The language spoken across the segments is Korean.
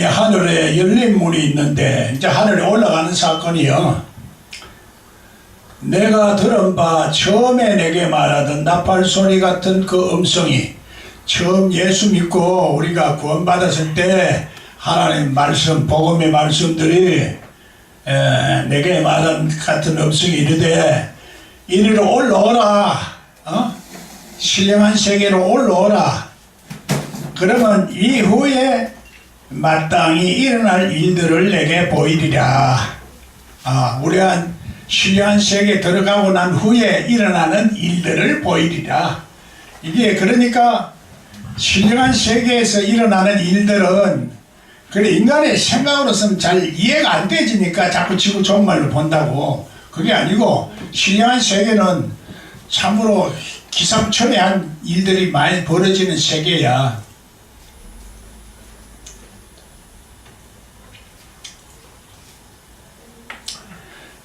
하늘에 열린 문이 있는데 이제 하늘에 올라가는 사건이요. 내가 들은 바 처음에 내게 말하던 나팔 소리 같은 그 음성이 처음 예수 믿고 우리가 구원받았을 때 하나님 말씀, 복음의 말씀들이 내게 말한 같은 음성이 이르되 이리로 올라오라, 신령한 세계로 올라오라. 그러면 이후에 마땅히 일어날 일들을 내게 보이리라. 우리가 신령한 세계에 들어가고 난 후에 일어나는 일들을 보이리라. 이게 그러니까 신령한 세계에서 일어나는 일들은 그래 인간의 생각으로서는 잘 이해가 안 되지니까 자꾸 지구 종말로 본다고. 그게 아니고 신령한 세계는 참으로 기상천외한 일들이 많이 벌어지는 세계야.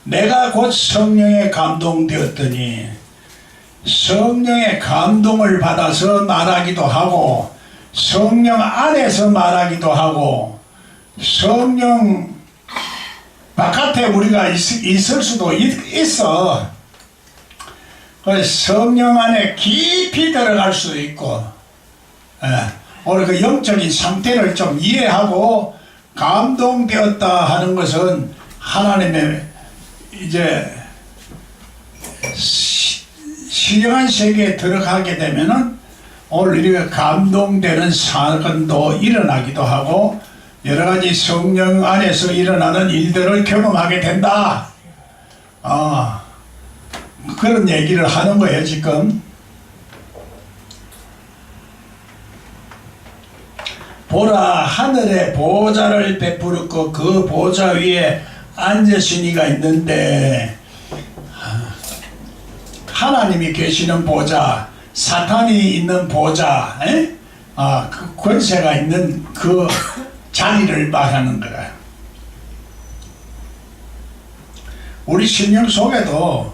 내가 곧 성령에 감동되었더니 성령의 감동을 받아서 말하기도 하고 성령 안에서 말하기도 하고 성령 바깥에 우리가 있을 수도 있어. 성령 안에 깊이 들어갈 수도 있고 오늘 그 영적인 상태를 좀 이해하고 감동되었다 하는 것은 하나님의 이제 신령한 세계에 들어가게 되면은 오늘 우리가 감동되는 사건도 일어나기도 하고 여러가지 성령 안에서 일어나는 일들을 경험하게 된다. 그런 얘기를 하는 거예요 지금. 보라 하늘에 보좌를 베풀었고 그 보좌 위에 앉으신 이가 있는데 하나님이 계시는 보좌, 사탄이 있는 보좌, 그 권세가 있는 그 자리를 말하는 거야. 우리 심령 속에도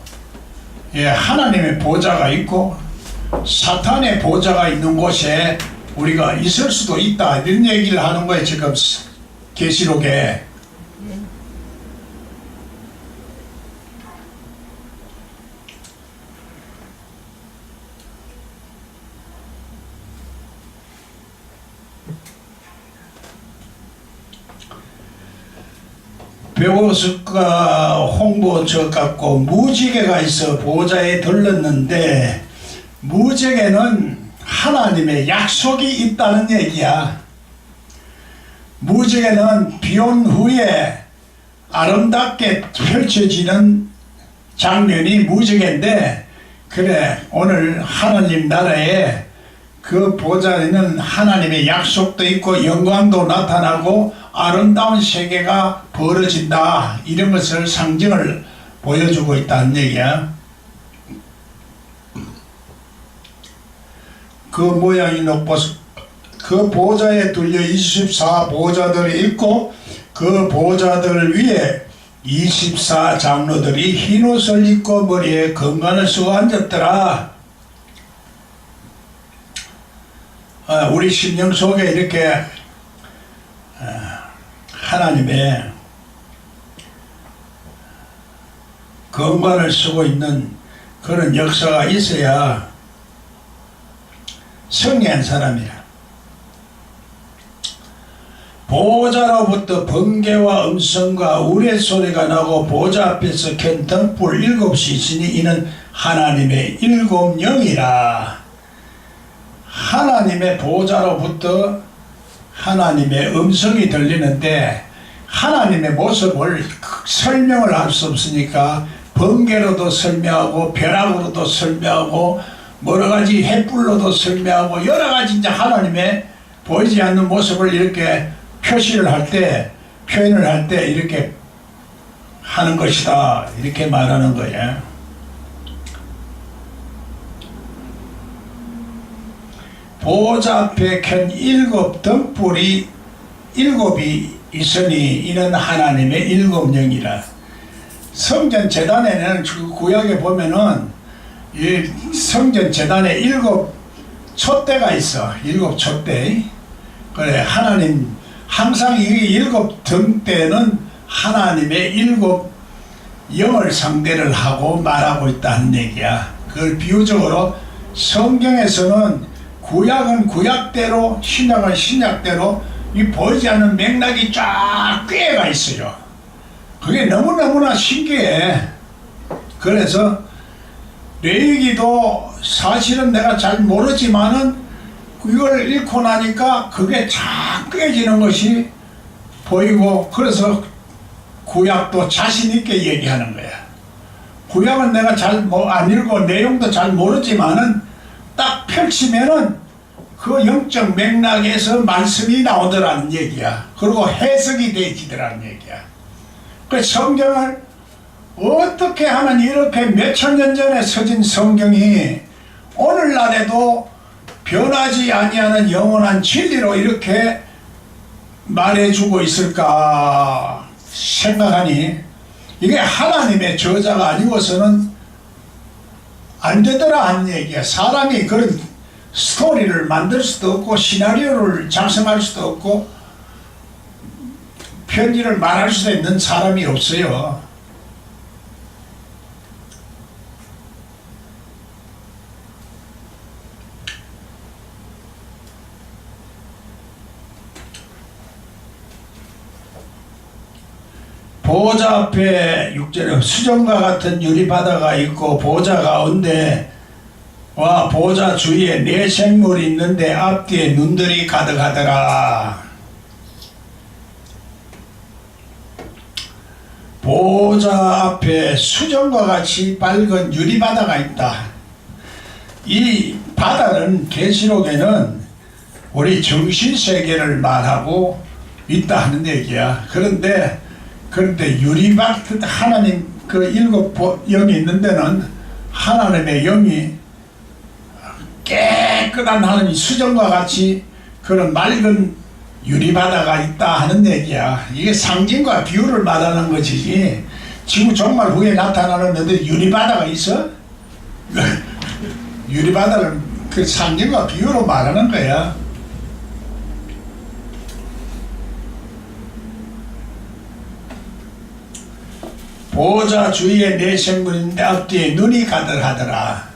하나님의 보좌가 있고 사탄의 보좌가 있는 곳에 우리가 있을 수도 있다. 이런 얘기를 하는 거예요 지금 계시록에. 배우석과 홍보적 같고 무지개가 있어 보좌에 들렀는데 무지개는 하나님의 약속이 있다는 얘기야. 무지개는 비온 후에 아름답게 펼쳐지는 장면이 무지개인데 그래 오늘 하나님 나라에 그 보좌에는 하나님의 약속도 있고 영광도 나타나고 아름다운 세계가 벌어진다. 이런 것을 상징을 보여주고 있다는 얘기야. 그 모양이 높아서 그 보좌에 둘려 24 보좌들이 있고 그 보좌들 위에 24 장로들이 흰 옷을 입고 머리에 건관을 쓰고 앉았더라. 우리 심령 속에 이렇게 하나님의 건관을 쓰고 있는 그런 역사가 있어야 성리한 사람이라. 보좌로부터 번개와 음성과 우레소리가 나고 보좌 앞에서 켠 등불 7이 있으니 이는 하나님의 7영이라. 하나님의 보좌로부터 하나님의 음성이 들리는데 하나님의 모습을 설명을 할 수 없으니까 번개로도 설명하고 벼락으로도 설명하고 여러가지 햇불로도 설명하고 여러가지 이제 하나님의 보이지 않는 모습을 이렇게 표시를 할 때 표현을 할 때 이렇게 하는 것이다 이렇게 말하는 거예요. 보좌 앞에 켠 7 등불이 7이 있으니 이는 하나님의 7영이라. 성전 제단에는 구약에 보면은 이 성전 제단에 7 촛대가 있어. 7 촛대. 그래 항상 이 일곱 등 때는 하나님의 일곱 영을 상대를 하고 말하고 있다는 얘기야. 그걸 비유적으로 성경에서는 구약은 구약대로 신약은 신약대로 이 보이지 않는 맥락이 쫙 꿰가 있어요. 그게 너무너무나 신기해. 그래서 레위기도 사실은 내가 잘 모르지만은 이걸 읽고 나니까 그게 쫙 꿰지는 것이 보이고, 그래서 구약도 자신 있게 얘기하는 거야. 구약은 내가 잘 안 읽고 내용도 잘 모르지만은 딱 펼치면은 그 영적 맥락에서 말씀이 나오더라는 얘기야. 그리고 해석이 되지더라는 얘기야. 그 성경을 어떻게 하면 이렇게 몇천 년 전에 써진 성경이 오늘날에도 변하지 아니하는 영원한 진리로 이렇게 말해주고 있을까 생각하니, 이게 하나님의 저자가 아니고서는 안 되더라 하는 얘기야. 사람이 그런 스토리를 만들 수도 없고 시나리오를 작성할 수도 없고 편지를 말할 수도 있는 사람이 없어요. 보좌 앞에 6절에 수정과 같은 유리바다가 있고 보좌 가운데 와 보좌 주위에 네 생물이 있는데 앞뒤에 눈들이 가득하더라. 보좌 앞에 수정과 같이 밝은 유리바다가 있다. 이 바다는 계시록에는 우리 정신세계를 말하고 있다 하는 얘기야. 그런데 유리바다, 하나님 그 일곱 영이 있는 데는 하나님의 영이 깨끗한 하나님 수정과 같이 그런 맑은 유리바다가 있다 하는 얘기야. 이게 상징과 비유를 말하는 것이지 지금 정말 후에 나타나는데 유리바다가 있어? 유리바다를 그 상징과 비유로 말하는 거야. 보좌 주위에 네 생물인데 앞뒤에 눈이 가득하더라.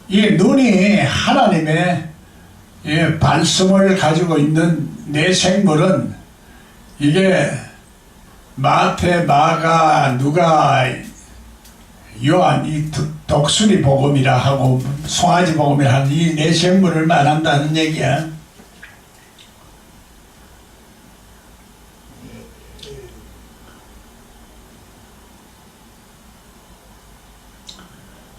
이 눈이 하나님의 발성을 가지고 있는 네 생물은 이게 마태, 마가, 누가, 요한 이 독수리 복음이라 하고 송아지 복음이라 하는 이 네 생물을 말한다는 얘기야.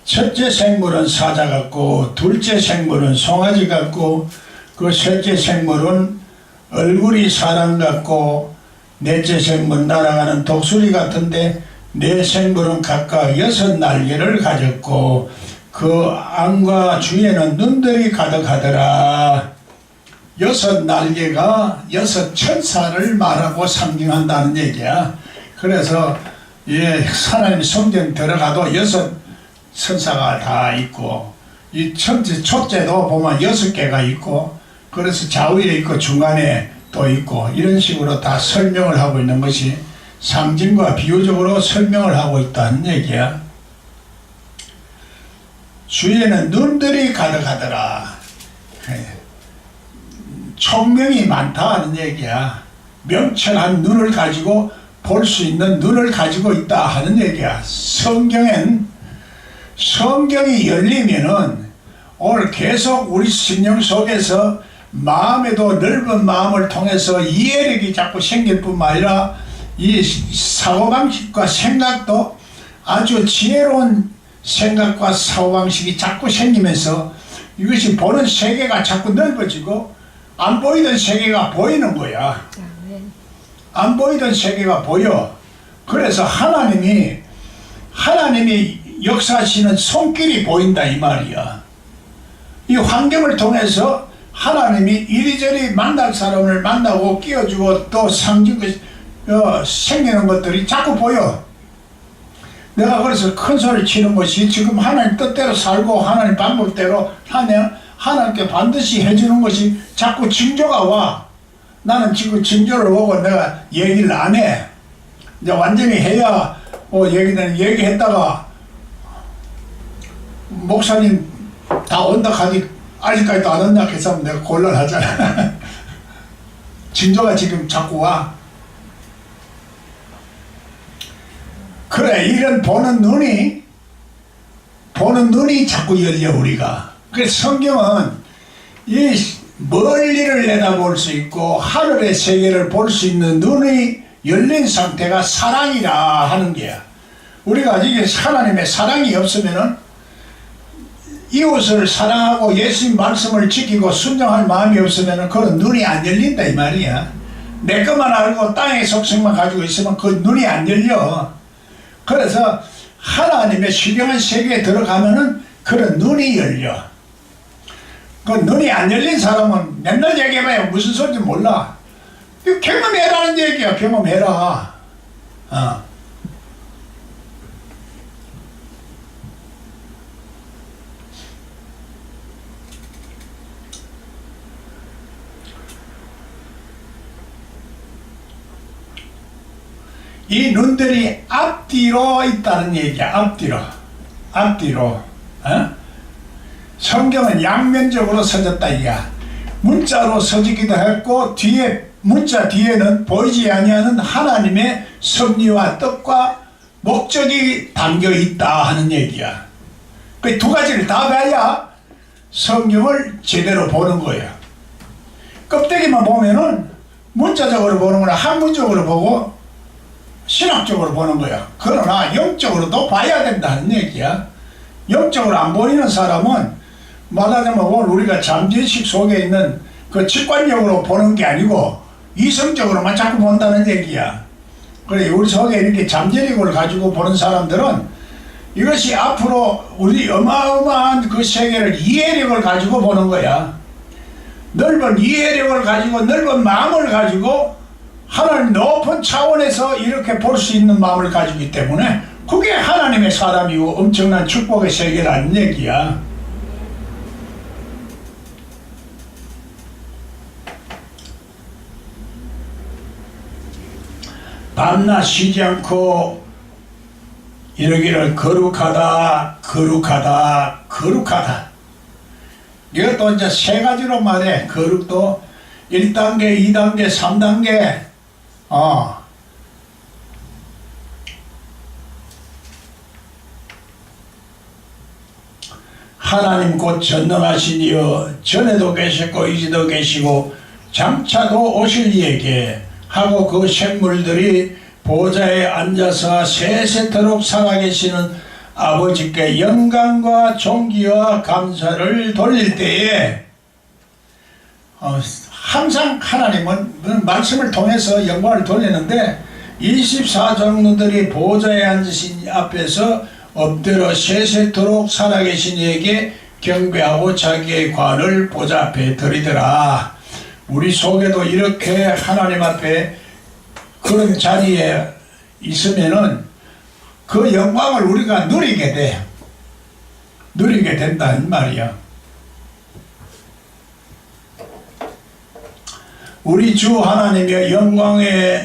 첫째 생물은 사자 같고 둘째 생물은 송아지 같고 그 셋째 생물은 얼굴이 사람 같고 넷째 생물은 날아가는 독수리 같은데 네 생물은 각각 6 날개를 가졌고 그 안과 주위에는 눈들이 가득하더라. 6 날개가 6 천사를 말하고 상징한다는 얘기야. 그래서 하나님 성경 들어가도 6 천사가 다 있고 이 첫째도 보면 6개가 있고 그래서 좌우에 있고 중간에 또 있고 이런 식으로 다 설명을 하고 있는 것이 상징과 비유적으로 설명을 하고 있다는 얘기야. 주위에는 눈들이 가득하더라. 총명이 많다 하는 얘기야. 명철한 눈을 가지고 볼 수 있는 눈을 가지고 있다 하는 얘기야. 성경이 열리면은 오늘 계속 우리 심령 속에서 마음에도 넓은 마음을 통해서 이해력이 자꾸 생길 뿐만 아니라 이 사고방식과 생각도 아주 지혜로운 생각과 사고방식이 자꾸 생기면서 이것이 보는 세계가 자꾸 넓어지고 안 보이던 세계가 보이는 거야. 안 보이던 세계가 보여. 그래서 하나님이 역사하시는 손길이 보인다 이 말이야. 이 환경을 통해서 하나님이 이리저리 만날 사람을 만나고 끼워주고 또 생기는 것들이 자꾸 보여. 내가 그래서 큰 소리 치는 것이 지금 하나님 뜻대로 살고 하나님 방법대로 하면 하나님께 반드시 해주는 것이 자꾸 징조가 와. 나는 지금 징조를 보고 내가 얘기를 안 해. 이제 완전히 해야 얘기했다가 목사님 다 온다 하니 아직까지도 안 온다 해서 내가 곤란하잖아. 징조가 지금 자꾸 와. 그래, 이런 보는 눈이 자꾸 열려 우리가. 그래서 성경은 이 멀리를 내다볼 수 있고 하늘의 세계를 볼 수 있는 눈이 열린 상태가 사랑이라 하는 게야. 우리가 이게 하나님의 사랑이 없으면은 이웃을 사랑하고 예수님 말씀을 지키고 순종할 마음이 없으면은 그건 눈이 안 열린다 이 말이야. 내 것만 알고 땅의 속성만 가지고 있으면 그 눈이 안 열려. 그래서 하나님의 신령한 세계에 들어가면은 그런 눈이 열려. 그 눈이 안 열린 사람은 맨날 얘기해봐야 무슨 소리인지 몰라. 경험해라는 얘기야. 경험해라. 이 눈들이 앞뒤로 있다는 얘기야. 앞뒤로. 성경은 양면적으로 써졌다 이야. 문자로 써지기도 했고 문자 뒤에는 보이지 아니하는 하나님의 섭리와 뜻과 목적이 담겨 있다 하는 얘기야. 그 두 가지를 다 봐야 성경을 제대로 보는 거야. 껍데기만 보면은 문자적으로 보는 거나 학문적으로 보고 신학적으로 보는 거야. 그러나 영적으로도 봐야 된다는 얘기야. 영적으로 안 보이는 사람은 말하자면 오늘 우리가 잠재의식 속에 있는 그 직관적으로 보는 게 아니고 이성적으로만 자꾸 본다는 얘기야. 그래, 우리 속에 이렇게 잠재력을 가지고 보는 사람들은 이것이 앞으로 우리 어마어마한 그 세계를 이해력을 가지고 보는 거야. 넓은 이해력을 가지고 넓은 마음을 가지고 하나님 높은 차원에서 이렇게 볼 수 있는 마음을 가지기 때문에 그게 하나님의 사람이고 엄청난 축복의 세계라는 얘기야. 밤낮 쉬지 않고 이러기를 거룩하다. 이것도 이제 세 가지로 말해. 거룩도 1단계, 2단계, 3단계. 하나님 곧 전능하신 이여 전에도 계셨고 이제도 계시고 장차도 오실 이에게 하고 그 생물들이 보좌에 앉아서 세세토록 살아계시는 아버지께 영광과 존귀와 감사를 돌릴 때에 항상 하나님은 말씀을 통해서 영광을 돌리는데 24종류들이 보좌에 앉으신 앞에서 엎드려 세세토록 살아계신 이에게 경배하고 자기의 관을 보좌 앞에 드리더라. 우리 속에도 이렇게 하나님 앞에 그런 자리에 있으면은 그 영광을 우리가 누리게 된다는 말이야. 우리 주 하나님의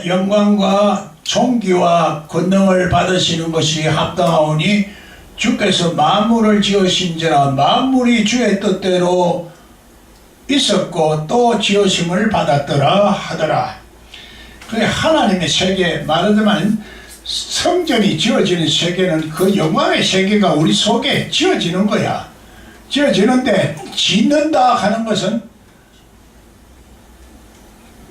영광과 존귀와 권능을 받으시는 것이 합당하오니 주께서 만물을 지으신지라 만물이 주의 뜻대로 있었고 또 지으심을 받았더라 하더라. 그 하나님의 세계, 말하자면 성전이 지어지는 세계는 그 영광의 세계가 우리 속에 지어지는 거야. 지어지는데 짓는다 하는 것은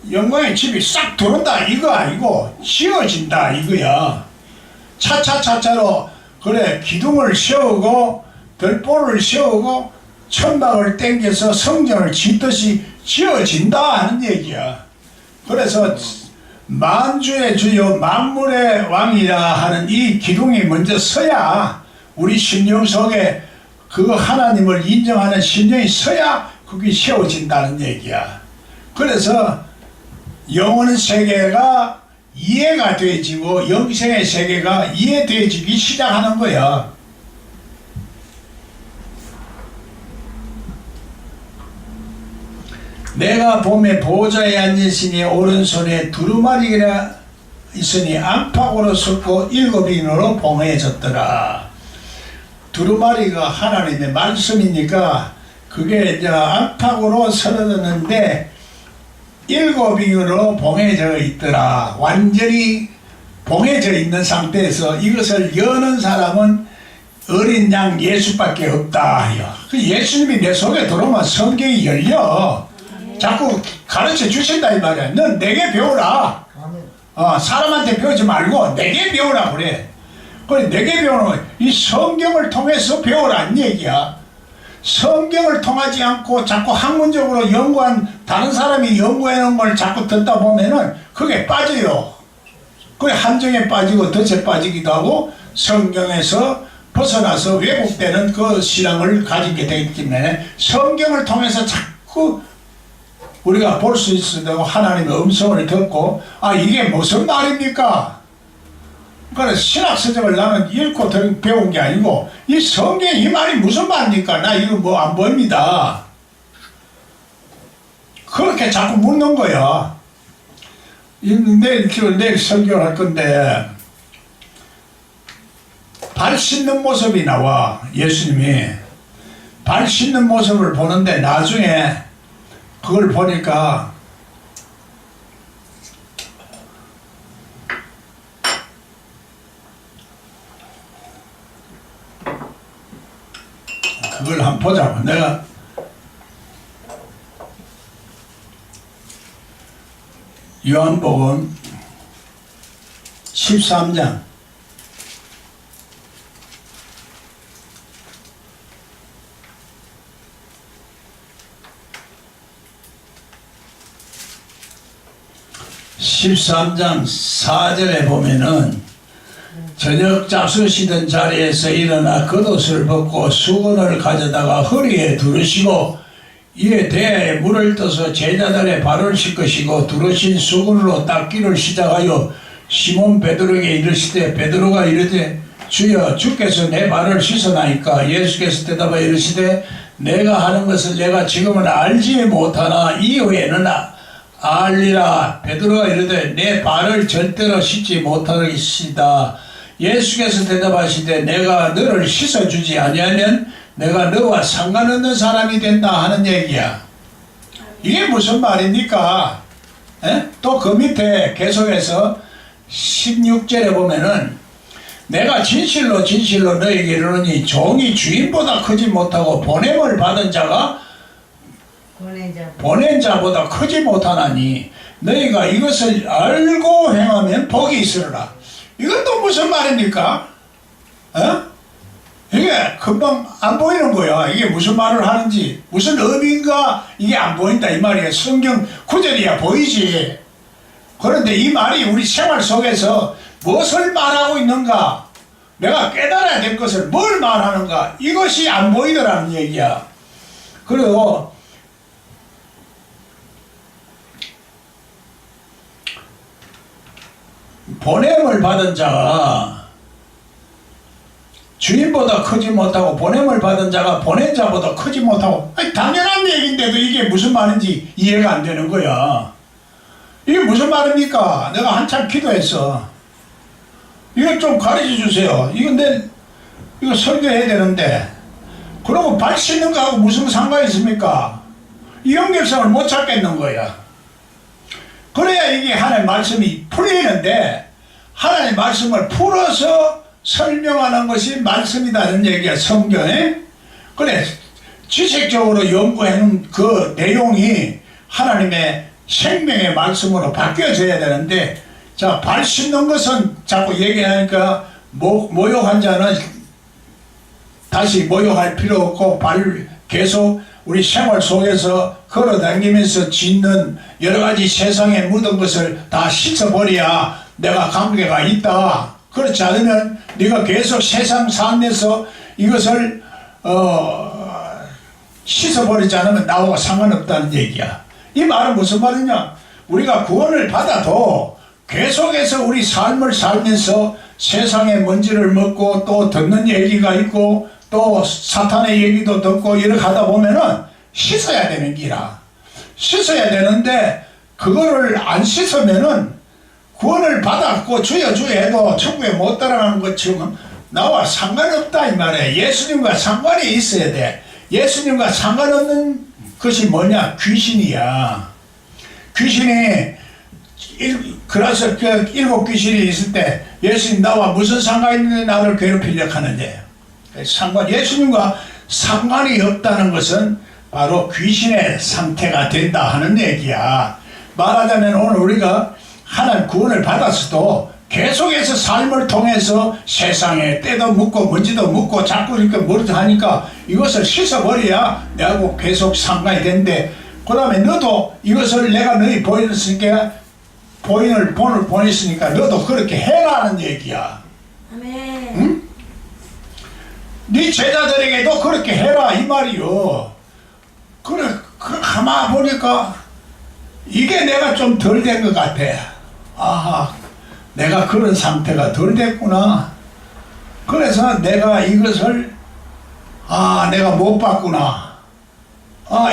영광의 집이 싹 들어온다 이거 아니고 지어진다 이거야. 차차차차로 그래 기둥을 세우고 별보를 세우고 천막을 땡겨서 성전을 짓듯이 지어진다 하는 얘기야. 그래서 만주의 주요 만물의 왕이라 하는 이 기둥이 먼저 서야 우리 심령 속에 그 하나님을 인정하는 심령이 서야 그게 세워진다는 얘기야. 그래서 영원한 세계가 이해가 되어지고 영생의 세계가 이해되어지기 시작하는 거야. 내가 봄에 보좌에 앉으시니 오른손에 두루마리가 있으니 안팎으로 섰고 7인으로 봉해졌더라. 두루마리가 하나님의 말씀이니까 그게 이제 안팎으로 서러졌는데 7인으로 봉해져 있더라. 완전히 봉해져 있는 상태에서 이것을 여는 사람은 어린 양 예수밖에 없다. 그 예수님이 내 속에 들어오면 성경이 열려. 자꾸 가르쳐 주신다 이 말이야. 넌 내게 배우라. 사람한테 배우지 말고 내게 배우라 그래. 그래 내게 배우는 이 성경을 통해서 배우라는 얘기야. 성경을 통하지 않고 자꾸 학문적으로 연구한 다른 사람이 연구해놓은 걸 자꾸 듣다 보면은 그게 빠져요. 그게 함정에 빠지고 덫에 빠지기도 하고 성경에서 벗어나서 왜곡되는 그 신앙을 가지게 되기 때문에 성경을 통해서 자꾸 우리가 볼 수 있어야 되고 하나님의 음성을 듣고 이게 무슨 말입니까? 그래 신학서적을 나는 읽고 배운 게 아니고 이 성경 이 말이 무슨 말입니까? 나 이거 뭐 안 보입니다. 그렇게 자꾸 묻는 거야. 내일 설교를 할 건데 발 씻는 모습이 나와. 예수님이 발 씻는 모습을 보는데 나중에 그걸 보니까 그걸 한번 보자고. 내가 요한복음 13장 13장 4절에 보면은 저녁 잡수시던 자리에서 일어나 겉옷을 벗고 수건을 가져다가 허리에 두르시고 이에 대야에 물을 떠서 제자들의 발을 씻으시고 두르신 수건으로 닦기를 시작하여 시몬 베드로에게 이르시되 베드로가 이르되 주여 주께서 내 발을 씻어나이까. 예수께서 대답하여 이르시되 내가 하는 것을 내가 지금은 알지 못하나 이후에는 알리라. 베드로가 이르되 내 발을 절대로 씻지 못하겠시다. 예수께서 대답하시되 내가 너를 씻어주지 아니하면 내가 너와 상관없는 사람이 된다 하는 얘기야. 이게 무슨 말입니까? 또 그 밑에 계속해서 16절에 보면은 내가 진실로 진실로 너에게 이르노니 종이 주인보다 크지 못하고 보냄을 받은 자가 보낸 자보다 크지 못하나니 너희가 이것을 알고 행하면 복이 있으리라. 이건 또 무슨 말입니까? 이게 금방 안 보이는 거야. 이게 무슨 말을 하는지 무슨 의미인가 이게 안 보인다 이 말이야. 성경 구절이야 보이지. 그런데 이 말이 우리 생활 속에서 무엇을 말하고 있는가, 내가 깨달아야 될 것을 뭘 말하는가, 이것이 안 보이더라는 얘기야. 그리고 보냄을 받은 자가 주인보다 크지 못하고 보냄을 받은 자가 보낸 자보다 크지 못하고, 당연한 얘기인데도 이게 무슨 말인지 이해가 안 되는 거야. 이게 무슨 말입니까? 내가 한참 기도했어. 이거 좀 가르쳐 주세요. 이거 설교해야 되는데 그러고 발 씻는 거하고 무슨 상관이 있습니까? 이 연결성을 못 찾겠는 거야. 그래야 이게 하나님의 말씀이 풀리는데 하나님의 말씀을 풀어서 설명하는 것이 말씀이라는 얘기야. 성경에. 그래 지식적으로 연구하는 그 내용이 하나님의 생명의 말씀으로 바뀌어져야 되는데, 자, 발 씻는 것은 자꾸 얘기하니까 모욕한 자는 다시 모욕할 필요 없고 발 계속 우리 생활 속에서 걸어다니면서 짓는 여러 가지 세상에 묻은 것을 다 씻어버려야 내가 관계가 있다. 그렇지 않으면 네가 계속 세상 삶에서 이것을 씻어버리지 않으면 나하고 상관없다는 얘기야. 이 말은 무슨 말이냐? 우리가 구원을 받아도 계속해서 우리 삶을 살면서 세상의 먼지를 먹고 또 듣는 얘기가 있고 또 사탄의 얘기도 듣고 이렇게 하다 보면은 씻어야 되는 기라. 씻어야 되는데 그거를 안 씻으면은 구원을 받았고 주여 주여 해도 천국에 못 들어가는 것처럼 나와 상관없다 이 말이에요. 예수님과 상관이 있어야 돼. 예수님과 상관없는 것이 뭐냐? 귀신이야. 귀신이 그래서 그 7 귀신이 있을 때 예수님 나와 무슨 상관이 있는데 나를 괴롭히려고 하는데 예수님과 상관이 없다는 것은 바로 귀신의 상태가 된다 하는 얘기야. 말하자면 오늘 우리가 하나님 구원을 받았어도 계속해서 삶을 통해서 세상에 때도 묻고 먼지도 묻고 자꾸 이렇게 머리도 하니까 이것을 씻어버려야 내하고 계속 상관이 되는데, 그 다음에 너도 이것을 내가 너희 보냈으니까 본을 보냈으니까 너도 그렇게 해라는 얘기야. 아멘. 응? 네 제자들에게도 그렇게 해라 이 말이요. 그래 가만 보니까 이게 내가 좀 덜 된 것 같아. 아하, 내가 그런 상태가 덜 됐구나. 그래서 내가 이것을 내가 못 봤구나.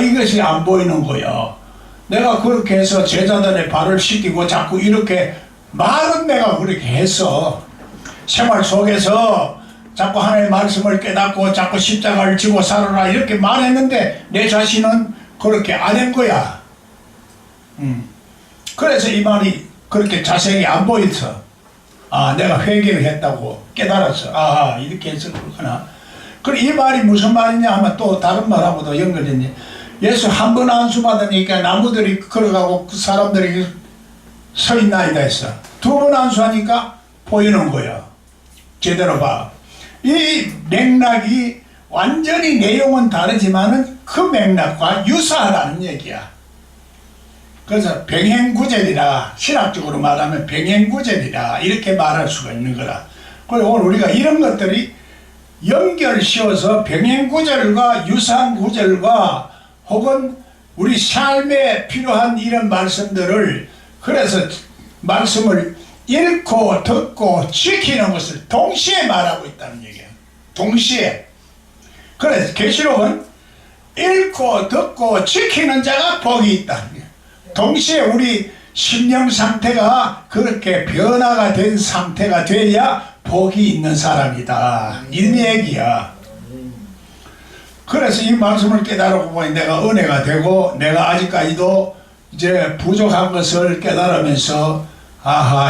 이것이 안 보이는 거야. 내가 그렇게 해서 제자들의 발을 씻기고 자꾸 이렇게 말은 내가 그렇게 했어. 생활 속에서 자꾸 하나님의 말씀을 깨닫고 자꾸 십자가를 지고 살아라 이렇게 말했는데 내 자신은 그렇게 안 한 거야. 그래서 이 말이 그렇게 자세히 안 보여서 내가 회개를 했다고 깨달았어. 이렇게 해서 그렇구나. 그럼 이 말이 무슨 말이냐 하면 또 다른 말하고도 연결되니, 예수 한 번 안수 받으니까 나무들이 걸어가고 그 사람들이 서 있나이다 했어. 2번 안수하니까 보이는 거야. 제대로 봐. 이 맥락이 완전히 내용은 다르지만은 그 맥락과 유사하다는 얘기야. 그래서 병행구절이라, 신학적으로 말하면 병행구절이라 이렇게 말할 수가 있는 거라. 그리고 오늘 우리가 이런 것들이 연결 씌워서 병행구절과 유사한 구절과 혹은 우리 삶에 필요한 이런 말씀들을, 그래서 말씀을 읽고 듣고 지키는 것을 동시에 말하고 있다는 얘기예요. 동시에. 그래서 계시록은 읽고 듣고 지키는 자가 복이 있다. 동시에 우리 심령 상태가 그렇게 변화가 된 상태가 돼야 복이 있는 사람이다. 이런 얘기야. 그래서 이 말씀을 깨달고 보니 내가 은혜가 되고, 내가 아직까지도 이제 부족한 것을 깨달으면서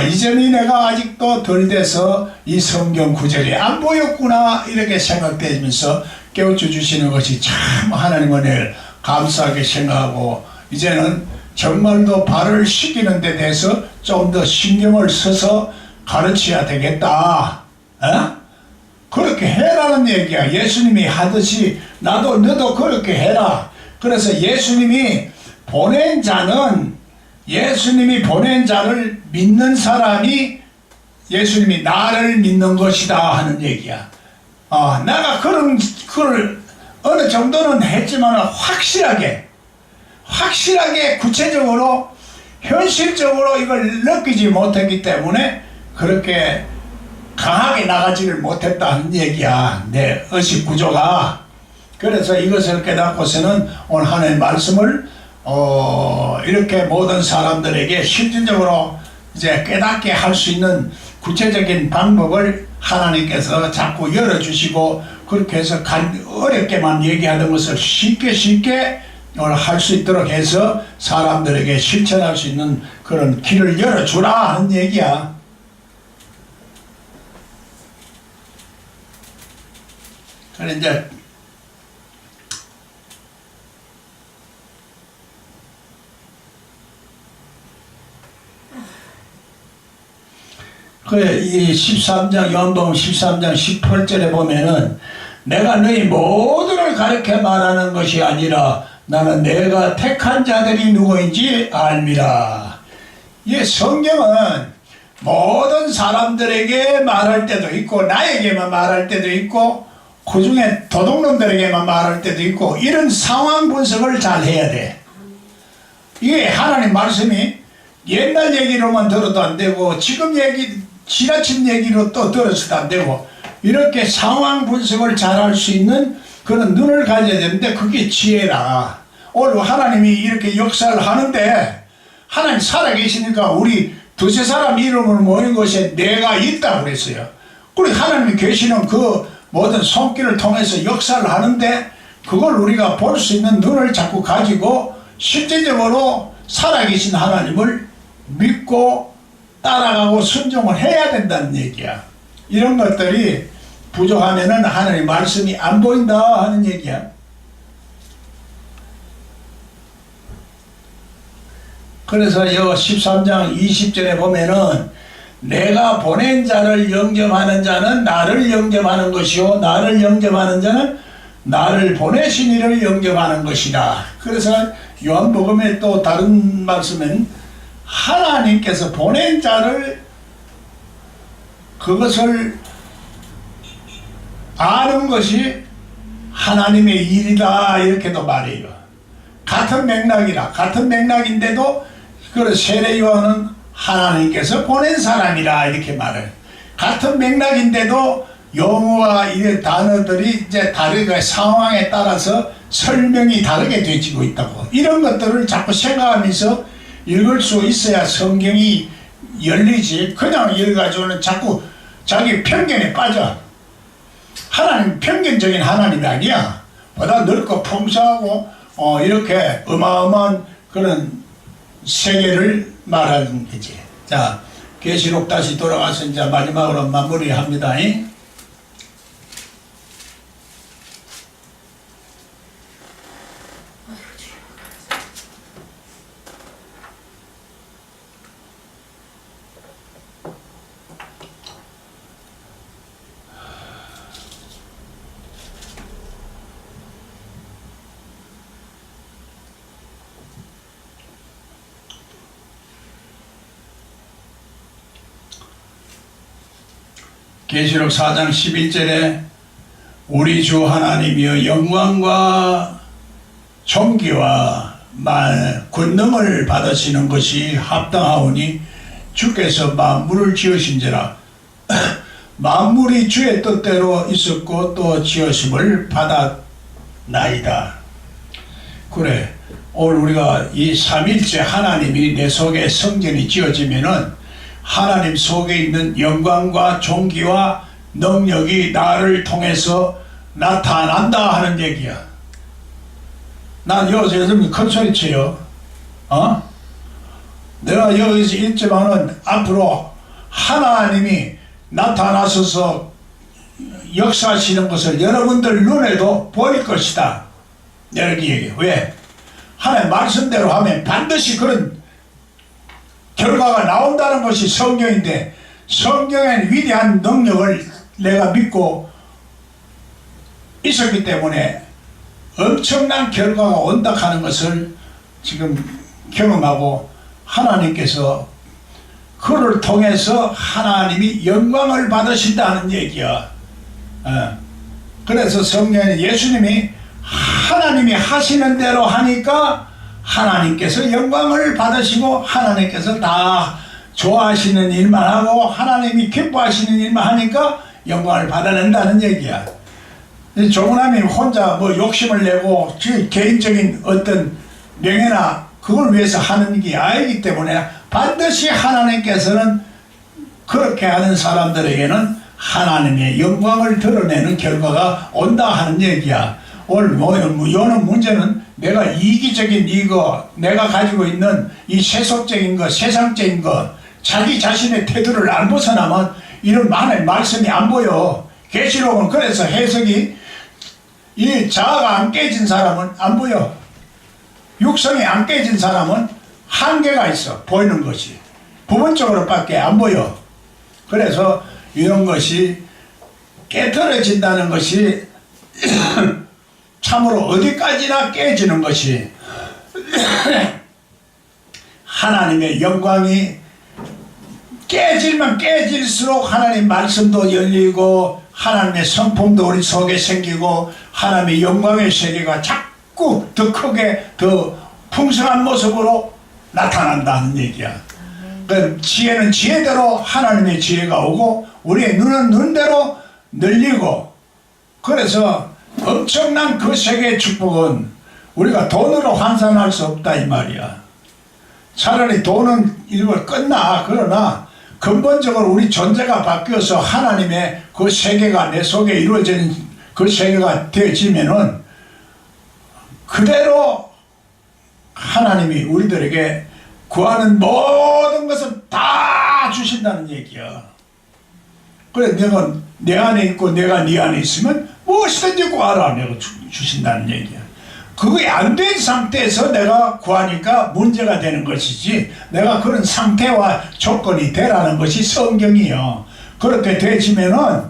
이전이 내가 아직도 덜 돼서 이 성경 구절이 안 보였구나 이렇게 생각되면서 깨우쳐 주시는 것이 참 하나님 은혜를 감사하게 생각하고, 이제는 정말로 발을 씻기는 데 대해서 좀 더 신경을 써서 가르쳐야 되겠다. 그렇게 해라는 얘기야. 예수님이 하듯이 너도 그렇게 해라. 그래서 예수님이 보낸 자를 믿는 사람이 예수님이 나를 믿는 것이다 하는 얘기야. 내가 그걸 어느 정도는 했지만 확실하게 구체적으로 현실적으로 이걸 느끼지 못했기 때문에 그렇게 강하게 나가지를 못했다는 얘기야. 내 의식 구조가. 그래서 이것을 깨닫고서는 오늘 하나님의 말씀을 이렇게 모든 사람들에게 실질적으로 이제 깨닫게 할 수 있는 구체적인 방법을 하나님께서 자꾸 열어주시고, 그렇게 해서 어렵게만 얘기하던 것을 쉽게 오늘 할 수 있도록 해서 사람들에게 실천할 수 있는 그런 길을 열어주라 하는 얘기야. 그래 이제 이 13장 요한복음 13장 18절에 보면은 내가 너희 모두를 가르쳐 말하는 것이 아니라 나는 내가 택한 자들이 누구인지 알미라. 이 성경은 모든 사람들에게 말할 때도 있고 나에게만 말할 때도 있고 그 중에 도둑놈들에게만 말할 때도 있고, 이런 상황 분석을 잘 해야 돼. 이게 하나님 말씀이 옛날 얘기로만 들어도 안 되고 지금 지나친 얘기로 또 들어서도 안 되고, 이렇게 상황 분석을 잘 할 수 있는 그런 눈을 가져야 되는데 그게 지혜라. 오늘 하나님이 이렇게 역사를 하는데 하나님 살아계시니까 우리 두세 사람 이름으로 모인 곳에 내가 있다고 그랬어요. 그리고 하나님이 계시는 그 모든 손길을 통해서 역사를 하는데 그걸 우리가 볼 수 있는 눈을 자꾸 가지고 실제적으로 살아계신 하나님을 믿고 따라가고 순종을 해야 된다는 얘기야. 이런 것들이 부족하면은 하나님 말씀이 안 보인다 하는 얘기야. 그래서 여 13장 20절에 보면은 내가 보낸 자를 영접하는 자는 나를 영접하는 것이요 나를 영접하는 자는 나를 보내신 이를 영접하는 것이다. 그래서 요한복음에 또 다른 말씀은 하나님께서 보낸 자를 그것을 아는 것이 하나님의 일이다 이렇게도 말해요. 같은 맥락이라 같은 맥락인데도 그 세례 요한은 하나님께서 보낸 사람이라 이렇게 말해요. 같은 맥락인데도 용어와 이 단어들이 이제 다르게 상황에 따라서 설명이 다르게 되지고 있다고. 이런 것들을 자꾸 생각하면서 읽을 수 있어야 성경이 열리지. 그냥 읽어가지고는 자꾸 자기 편견에 빠져. 하나님 편견적인 하나님이 아니야. 보다 넓고 풍성하고 이렇게 어마어마한 그런 세계를 말하는 거지. 자, 계시록 다시 돌아가서 이제 마지막으로 마무리합니다. 계시록 4장 11절에 우리 주 하나님이여 영광과 존귀와 권능을 받으시는 것이 합당하오니 주께서 만물을 지으신지라. 만물이 주의 뜻대로 있었고 또 지으심을 받았나이다. 그래, 오늘 우리가 이 삼일째 하나님이 내 속에 성전이 지어지면은 하나님 속에 있는 영광과 존귀와 능력이 나를 통해서 나타난다 하는 얘기야. 난 여기서 요즘 큰 소리 쳐요. 내가 여기서 있지만은 앞으로 하나님이 나타나셔서 역사하시는 것을 여러분들 눈에도 보일 것이다. 이렇게 얘기해. 왜? 하나님 말씀대로 하면 반드시 그런 결과가 나온다는 것이 성경인데, 성경의 위대한 능력을 내가 믿고 있었기 때문에 엄청난 결과가 온다 하는 것을 지금 경험하고, 하나님께서 그를 통해서 하나님이 영광을 받으신다는 얘기야. 그래서 성경에 예수님이 하나님이 하시는 대로 하니까 하나님께서 영광을 받으시고 하나님께서 다 좋아하시는 일만 하고 하나님이 기뻐하시는 일만 하니까 영광을 받아낸다는 얘기야. 조문하면 혼자 뭐 욕심을 내고 개인적인 어떤 명예나 그걸 위해서 하는 게 아니기 때문에 반드시 하나님께서는 그렇게 하는 사람들에게는 하나님의 영광을 드러내는 결과가 온다 하는 얘기야. 오늘 요는 문제는 내가 이기적인 이거, 내가 가지고 있는 이 세속적인 거, 세상적인 거, 자기 자신의 태도를 안 벗어나면 이런 많은 말씀이 안 보여. 계시록은 그래서 해석이 이 자아가 안 깨진 사람은 안 보여. 육성이 안 깨진 사람은 한계가 있어. 보이는 것이 부분적으로밖에 안 보여. 그래서 이런 것이 깨트려진다는 것이 참으로 어디까지나 깨지는 것이 하나님의 영광이 깨질만 깨질수록 하나님 말씀도 열리고 하나님의 성품도 우리 속에 생기고 하나님의 영광의 세계가 자꾸 더 크게 더 풍성한 모습으로 나타난다는 얘기야. 그 지혜는 지혜대로 하나님의 지혜가 오고 우리의 눈은 눈대로 늘리고, 그래서 엄청난 그 세계의 축복은 우리가 돈으로 환산할 수 없다 이 말이야. 차라리 돈은 일부 끝나. 그러나 근본적으로 우리 존재가 바뀌어서 하나님의 그 세계가 내 속에 이루어지는 그 세계가 되어지면은 그대로 하나님이 우리들에게 구하는 모든 것을 다 주신다는 얘기야. 그래 내가 내 안에 있고 내가 네 안에 있으면 무엇이든지 구하라 내가 주신다는 얘기야. 그게 안 된 상태에서 내가 구하니까 문제가 되는 것이지, 내가 그런 상태와 조건이 되라는 것이 성경이요. 그렇게 되지면은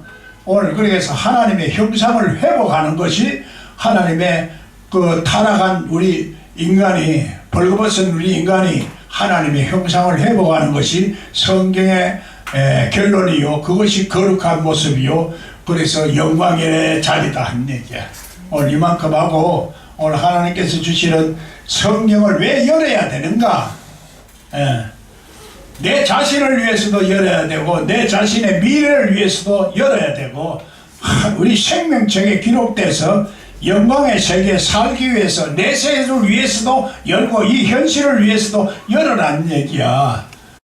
오늘 그래서 하나님의 형상을 회복하는 것이 하나님의 그 타락한 우리 인간이, 벌거벗은 우리 인간이 하나님의 형상을 회복하는 것이 성경의 결론이요. 그것이 거룩한 모습이요. 그래서 영광의 자리다 한 얘기야. 오늘 이만큼 하고, 오늘 하나님께서 주시는 성경을 왜 열어야 되는가? 내 자신을 위해서도 열어야 되고 내 자신의 미래를 위해서도 열어야 되고, 우리 생명책에 기록돼서 영광의 세계에 살기 위해서 내 세계를 위해서도 열고 이 현실을 위해서도 열어라는 얘기야.